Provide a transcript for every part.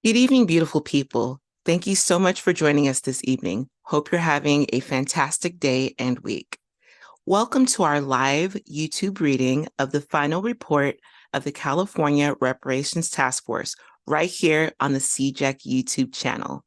Good evening, beautiful people. Thank you so much for joining us this evening. Hope you're having a fantastic day and week. Welcome to our live YouTube reading of the final report of the California Reparations Task Force right here on the CJEC YouTube channel.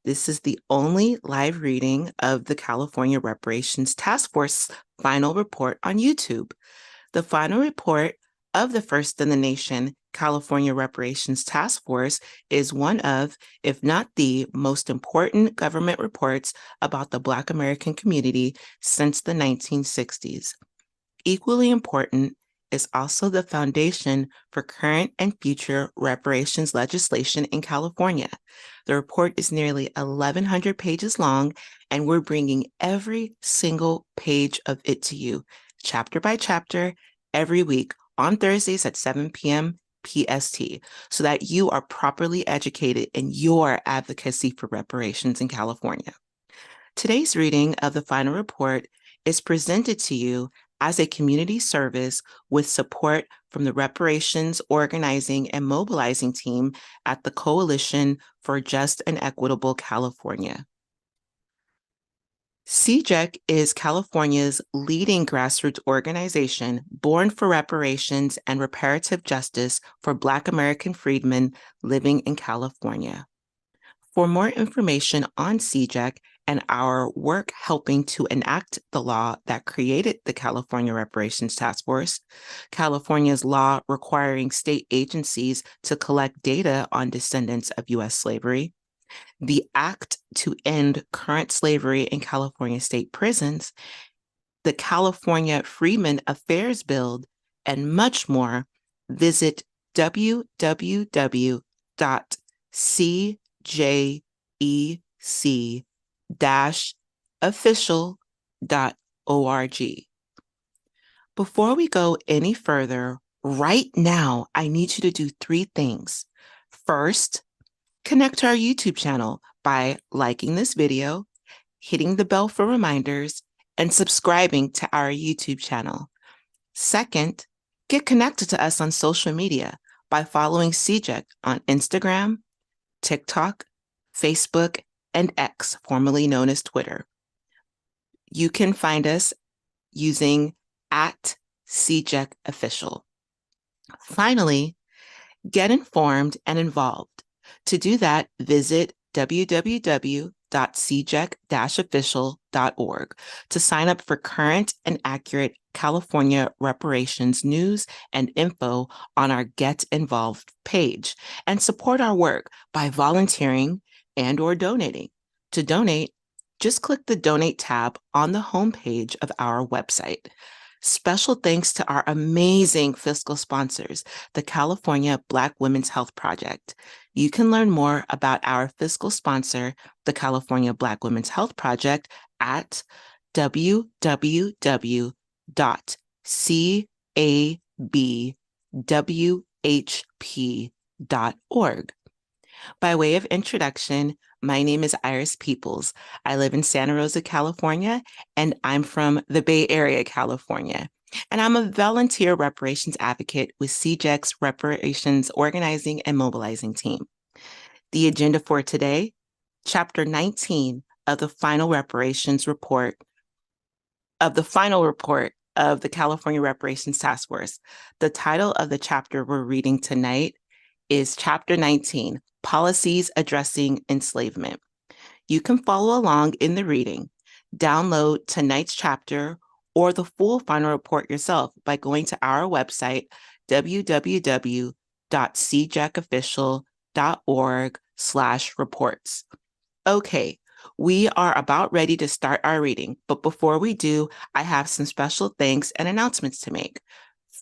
This is the only live reading of the California Reparations Task Force final report on YouTube. The final report of the first in the nation California Reparations Task Force is one of, if not the most important government reports about the Black American community since the 1960s. Equally important is also the foundation for current and future reparations legislation in California. The report is nearly 1,100 pages long, and we're bringing every single page of it to you, chapter by chapter, every week on Thursdays at 7 p.m. PST, so that you are properly educated in your advocacy for reparations in California. Today's reading of the final report is presented to you as a community service with support from the Reparations Organizing and Mobilizing Team at the Coalition for Just and Equitable California. CJEC is California's leading grassroots organization born for reparations and reparative justice for Black American freedmen living in California. For more information on CJEC and our work helping to enact the law that created the California Reparations Task Force, California's law requiring state agencies to collect data on descendants of U.S. slavery, the Act to End Current Slavery in California State Prisons, the California Freedmen Affairs Bill, and much more, visit www.cjec-official.org. Before we go any further, right now, I need you to do three things. First, connect to our YouTube channel by liking this video, hitting the bell for reminders, and subscribing to our YouTube channel. Second, get connected to us on social media by following CJEC on Instagram, TikTok, Facebook, and X, formerly known as Twitter. You can find us using @CJECOfficial. Finally, get informed and involved. To do that, visit www.cjec-official.org to sign up for current and accurate California reparations news and info on our Get Involved page, and support our work by volunteering and/or donating. To donate, just click the Donate tab on the homepage of our website. Special thanks to our amazing fiscal sponsors, the California Black Women's Health Project. You can learn more about our fiscal sponsor, the California Black Women's Health Project, at www.cabwhp.org. By way of introduction, my name is Iris Peoples. I live in Santa Rosa, California, and I'm from the Bay Area, California. And I'm a volunteer reparations advocate with CJEC's Reparations Organizing and Mobilizing Team. The agenda for today, Chapter 19 of the final reparations report of the California Reparations Task Force. The title of the chapter we're reading tonight is Chapter 19, Policies Addressing Enslavement. You can follow along in the reading. Download tonight's chapter or the full final report yourself by going to our website, www.cjecofficial.org/reports. Okay, we are about ready to start our reading, but before we do, I have some special thanks and announcements to make.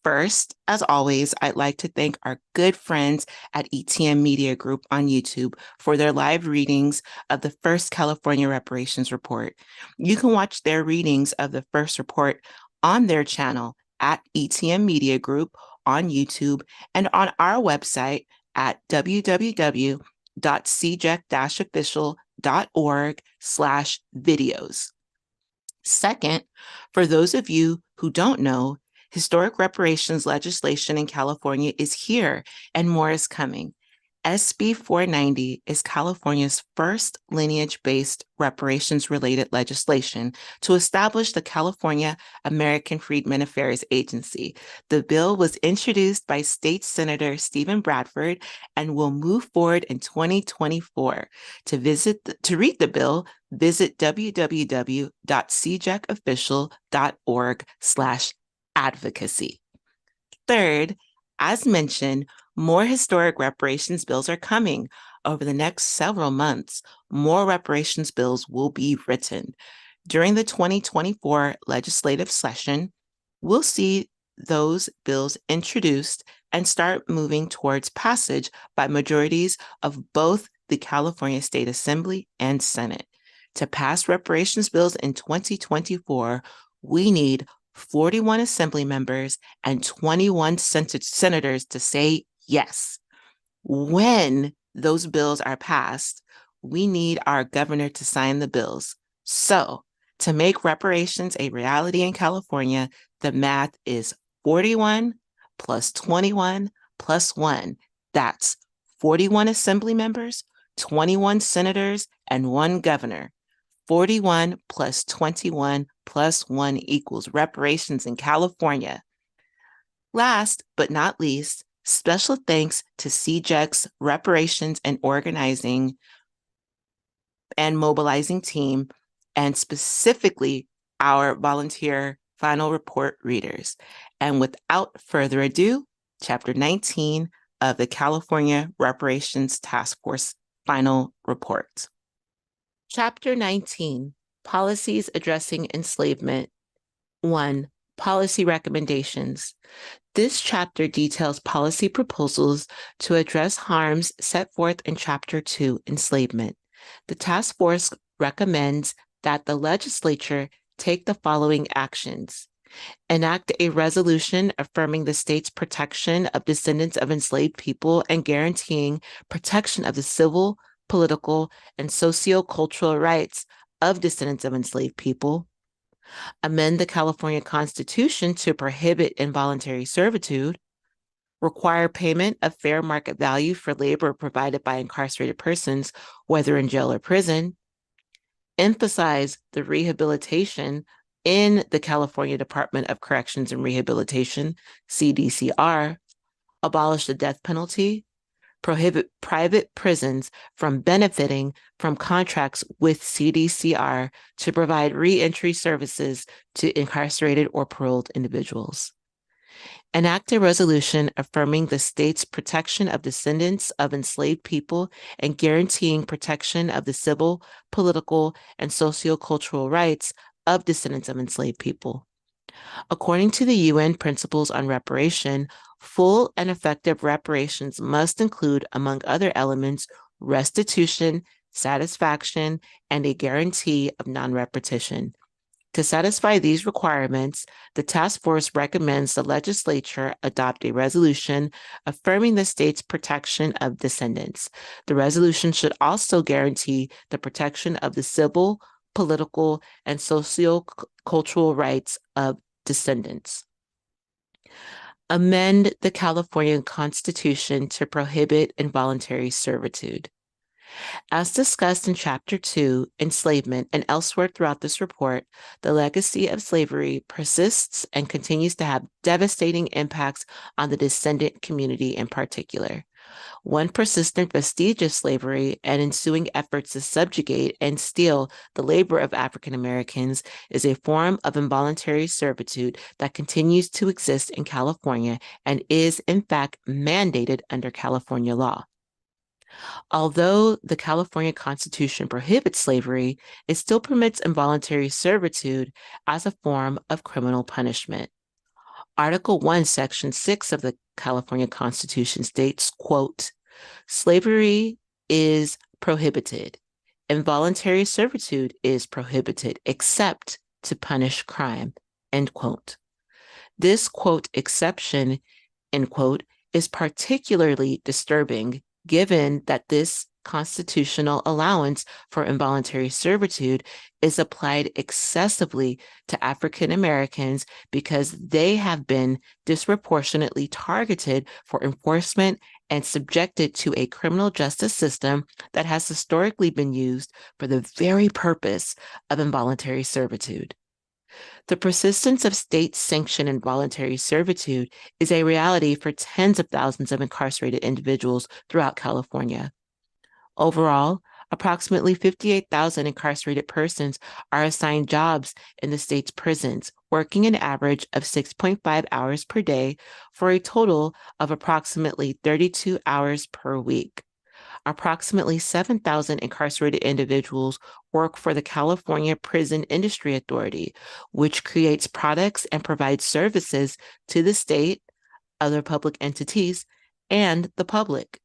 First, as always, I'd like to thank our good friends at ETM Media Group on YouTube for their live readings of the first California Reparations Report. You can watch their readings of the first report on their channel at ETM Media Group on YouTube and on our website at www.cjec-official.org/videos. Second, for those of you who don't know, historic reparations legislation in California is here and more is coming. SB 490 is California's first lineage-based reparations-related legislation to establish the California American Freedmen Affairs Agency. The bill was introduced by State Senator Stephen Bradford and will move forward in 2024. To read the bill, visit www.cjecofficial.org/advocacy. Third, as mentioned, more historic reparations bills are coming. Over the next several months, more reparations bills will be written. During the 2024 legislative session, we'll see those bills introduced and start moving towards passage by majorities of both the California State Assembly and Senate. To pass reparations bills in 2024, we need 41 assembly members and 21 senators to say yes. When those bills are passed, we need our governor to sign the bills. So, to make reparations a reality in California, the math is 41 plus 21 plus 1. That's 41 assembly members, 21 senators, and 1 governor. 41 plus 21 plus 1 equals reparations in California. Last but not least, special thanks to CJEC's reparations and organizing and mobilizing team, and specifically our volunteer final report readers. And without further ado, Chapter 19 of the California Reparations Task Force final report. Chapter 19, Policies Addressing Enslavement. 1. Policy Recommendations. This chapter details policy proposals to address harms set forth in Chapter 2, Enslavement. The task force recommends that the legislature take the following actions: enact a resolution affirming the state's protection of descendants of enslaved people and guaranteeing protection of the civil, political, and socio-cultural rights of descendants of enslaved people. Amend the California Constitution to prohibit involuntary servitude. Require payment of fair market value for labor provided by incarcerated persons, whether in jail or prison. Emphasize the rehabilitation in the California Department of Corrections and Rehabilitation, CDCR. Abolish the death penalty. Prohibit private prisons from benefiting from contracts with CDCR to provide reentry services to incarcerated or paroled individuals. Enact a resolution affirming the state's protection of descendants of enslaved people and guaranteeing protection of the civil, political, and sociocultural rights of descendants of enslaved people. According to the UN Principles on Reparation, full and effective reparations must include, among other elements, restitution, satisfaction, and a guarantee of non-repetition. To satisfy these requirements, the task force recommends the legislature adopt a resolution affirming the state's protection of descendants. The resolution should also guarantee the protection of the civil, political, and socio-cultural rights of descendants. Amend the California Constitution to prohibit involuntary servitude. As discussed in Chapter 2, Enslavement, and elsewhere throughout this report, the legacy of slavery persists and continues to have devastating impacts on the descendant community in particular. One persistent vestige of slavery and ensuing efforts to subjugate and steal the labor of African Americans is a form of involuntary servitude that continues to exist in California and is, in fact, mandated under California law. Although the California Constitution prohibits slavery, it still permits involuntary servitude as a form of criminal punishment. Article 1, Section 6 of the California Constitution states, quote, "Slavery is prohibited. Involuntary servitude is prohibited except to punish crime," end quote. This, quote, exception, end quote, is particularly disturbing given that this constitutional allowance for involuntary servitude is applied excessively to African Americans because they have been disproportionately targeted for enforcement and subjected to a criminal justice system that has historically been used for the very purpose of involuntary servitude. The persistence of state-sanctioned involuntary servitude is a reality for tens of thousands of incarcerated individuals throughout California. Overall, approximately 58,000 incarcerated persons are assigned jobs in the state's prisons, working an average of 6.5 hours per day for a total of approximately 32 hours per week. Approximately 7,000 incarcerated individuals work for the California Prison Industry Authority, which creates products and provides services to the state, other public entities, and the public.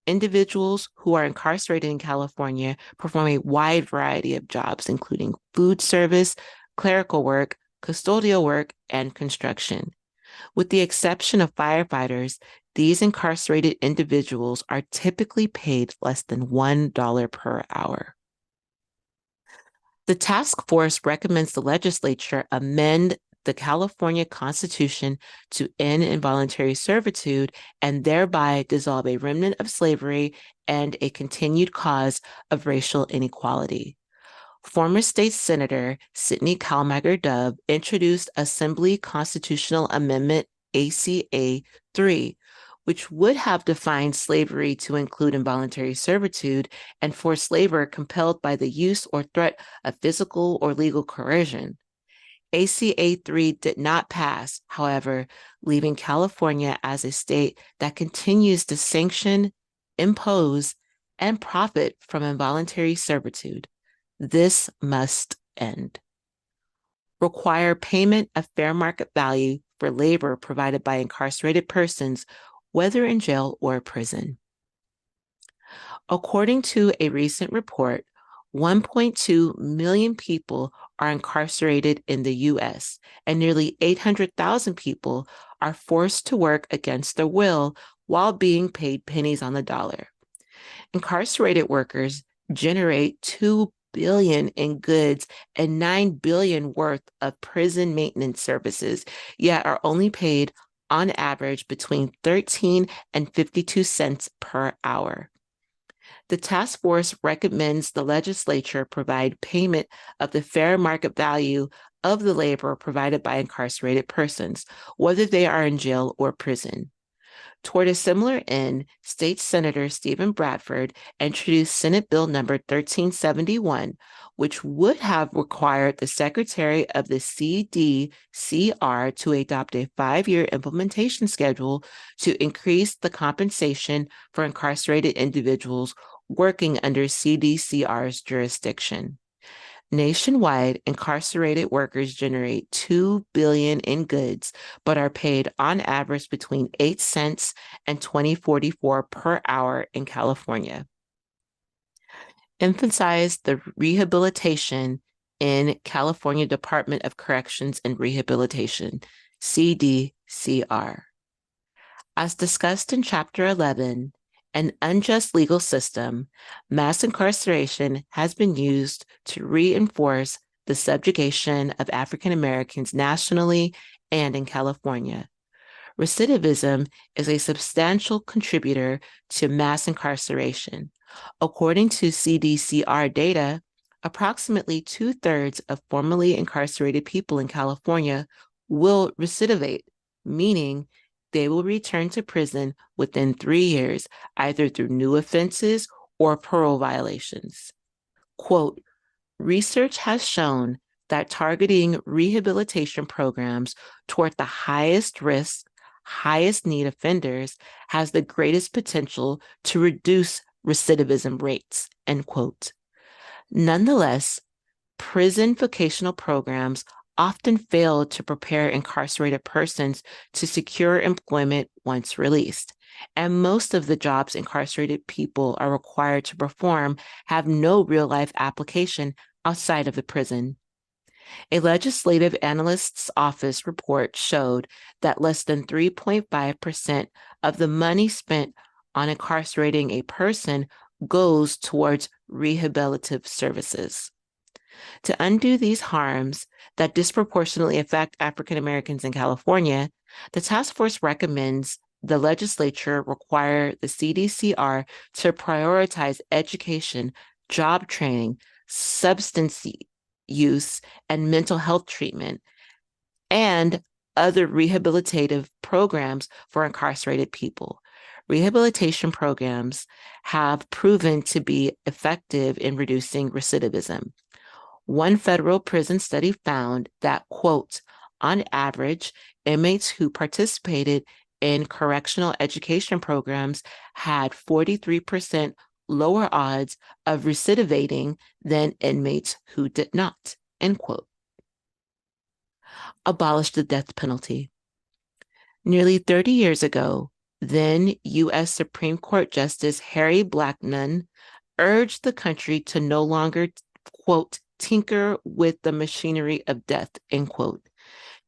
Individuals who are incarcerated in California perform a wide variety of jobs, including food service, clerical work, custodial work, and construction. With the exception of firefighters, these incarcerated individuals are typically paid less than $1 per hour. The task force recommends the legislature amend the California Constitution to end involuntary servitude and thereby dissolve a remnant of slavery and a continued cause of racial inequality. Former state senator Sidney Calmager Dove introduced Assembly Constitutional Amendment ACA 3, which would have defined slavery to include involuntary servitude and forced labor compelled by the use or threat of physical or legal coercion. ACA 3 did not pass, however, leaving California as a state that continues to sanction, impose, and profit from involuntary servitude. This must end. Require payment of fair market value for labor provided by incarcerated persons, whether in jail or prison. According to a recent report, 1.2 million people are incarcerated in the U.S., and nearly 800,000 people are forced to work against their will while being paid pennies on the dollar. Incarcerated workers generate $2 billion in goods and $9 billion worth of prison maintenance services, yet are only paid on average between 13 and 52 cents per hour. The task force recommends the legislature provide payment of the fair market value of the labor provided by incarcerated persons, whether they are in jail or prison. Toward a similar end, State Senator Stephen Bradford introduced Senate Bill number 1371, which would have required the Secretary of the CDCR to adopt a 5-year implementation schedule to increase the compensation for incarcerated individuals working under CDCR's jurisdiction. Nationwide, incarcerated workers generate $2 billion in goods, but are paid on average between 8 cents and $20.44 per hour in California. Emphasize the rehabilitation in California Department of Corrections and Rehabilitation, CDCR. As discussed in Chapter 11, an unjust legal system, mass incarceration has been used to reinforce the subjugation of African Americans nationally and in California. Recidivism is a substantial contributor to mass incarceration. According to CDCR data, approximately 2/3 of formerly incarcerated people in California will recidivate, meaning they will return to prison within 3 years, either through new offenses or parole violations. Quote, research has shown that targeting rehabilitation programs toward the highest risk, highest need offenders has the greatest potential to reduce recidivism rates, end quote. Nonetheless, prison vocational programs often fail to prepare incarcerated persons to secure employment once released, and most of the jobs incarcerated people are required to perform have no real-life application outside of the prison. A legislative analyst's office report showed that less than 3.5% of the money spent on incarcerating a person goes towards rehabilitative services. To undo these harms that disproportionately affect African Americans in California, the task force recommends the legislature require the CDCR to prioritize education, job training, substance use, and mental health treatment, and other rehabilitative programs for incarcerated people. Rehabilitation programs have proven to be effective in reducing recidivism. One federal prison study found that, quote, on average, inmates who participated in correctional education programs had 43% lower odds of recidivating than inmates who did not, end quote. Abolish the death penalty. Nearly 30 years ago, then U.S. Supreme Court Justice Harry Blackmun urged the country to no longer, quote, tinker with the machinery of death, end quote.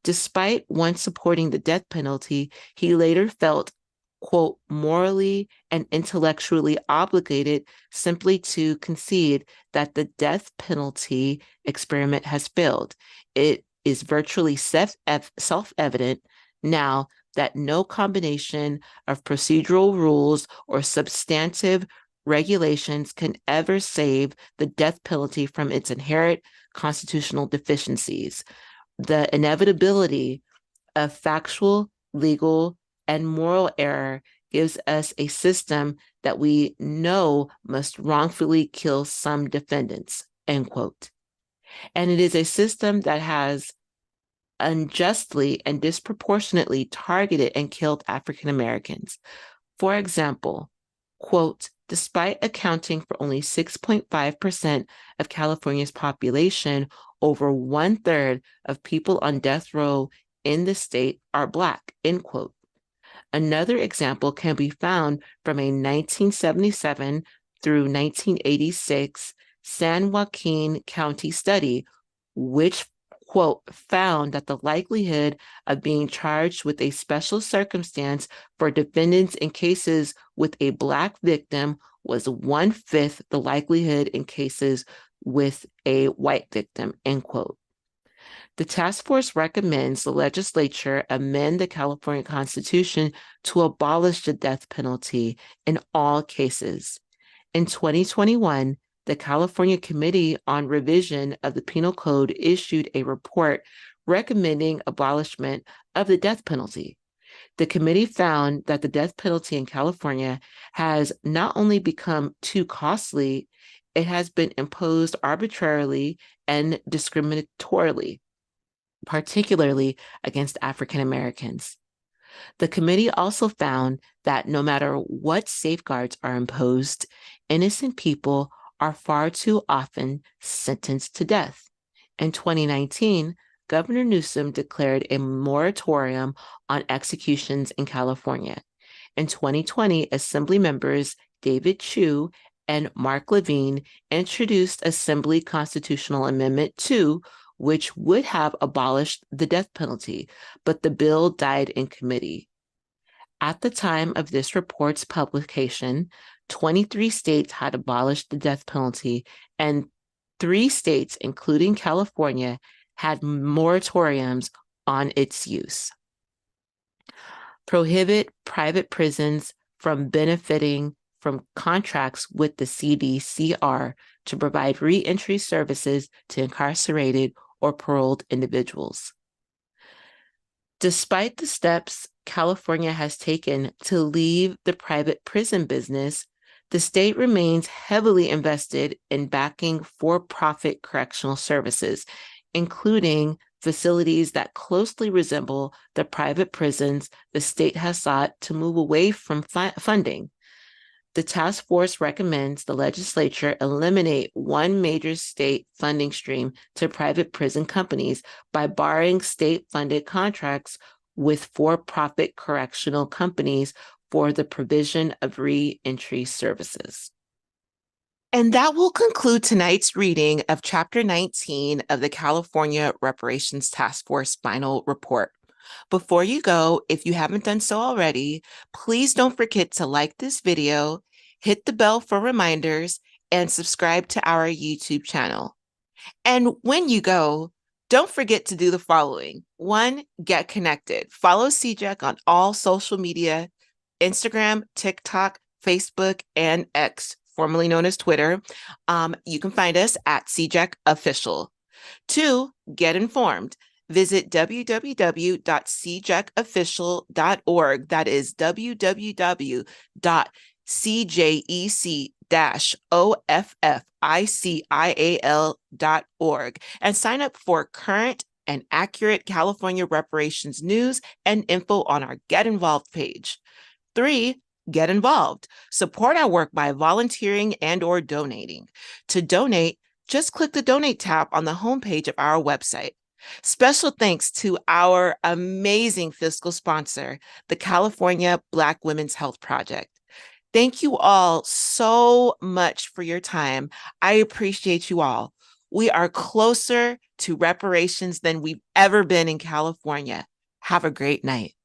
Despite once supporting the death penalty, he later felt, quote, morally and intellectually obligated simply to concede that the death penalty experiment has failed. It is virtually self-evident now that no combination of procedural rules or substantive regulations can ever save the death penalty from its inherent constitutional deficiencies. The inevitability of factual, legal, and moral error gives us a system that we know must wrongfully kill some defendants, end quote. And it is a system that has unjustly and disproportionately targeted and killed African Americans. For example, quote, despite accounting for only 6.5% of California's population, over 1/3 of people on death row in the state are Black, end quote. Another example can be found from a 1977 through 1986 San Joaquin County study, which, quote, found that the likelihood of being charged with a special circumstance for defendants in cases with a Black victim was 1/5 the likelihood in cases with a white victim, end quote. The task force recommends the legislature amend the California Constitution to abolish the death penalty in all cases. In 2021, the California Committee on Revision of the Penal Code issued a report recommending abolishment of the death penalty. The committee found that the death penalty in California has not only become too costly, it has been imposed arbitrarily and discriminatorily, particularly against African Americans. The committee also found that no matter what safeguards are imposed, innocent people are far too often sentenced to death. In 2019, Governor Newsom declared a moratorium on executions in California. In 2020, Assembly members David Chu and Mark Levine introduced Assembly Constitutional Amendment 2, which would have abolished the death penalty, but the bill died in committee. At the time of this report's publication, 23 states had abolished the death penalty, and 3 states, including California, had moratoriums on its use. Prohibit private prisons from benefiting from contracts with the CDCR to provide re-entry services to incarcerated or paroled individuals. Despite the steps California has taken to leave the private prison business, the state remains heavily invested in backing for-profit correctional services, including facilities that closely resemble the private prisons the state has sought to move away from funding. The task force recommends the legislature eliminate one major state funding stream to private prison companies by barring state-funded contracts with for-profit correctional companies for the provision of re-entry services. And that will conclude tonight's reading of Chapter 19 of the California Reparations Task Force Final Report. Before you go, if you haven't done so already, please don't forget to like this video, hit the bell for reminders, and subscribe to our YouTube channel. And when you go, don't forget to do the following. 1, get connected. Follow CJEC on all social media Instagram, TikTok, Facebook, and X, formerly known as Twitter. You can find us at CJEC Official. 2, get informed. Visit www.cjecofficial.org. That is www.cjec-official.org and sign up for current and accurate California reparations news and info on our Get Involved page. 3, get involved. Support our work by volunteering and/or donating. To donate, just click the Donate tab on the homepage of our website. Special thanks to our amazing fiscal sponsor, the California Black Women's Health Project. Thank you all so much for your time. I appreciate you all. We are closer to reparations than we've ever been in California. Have a great night.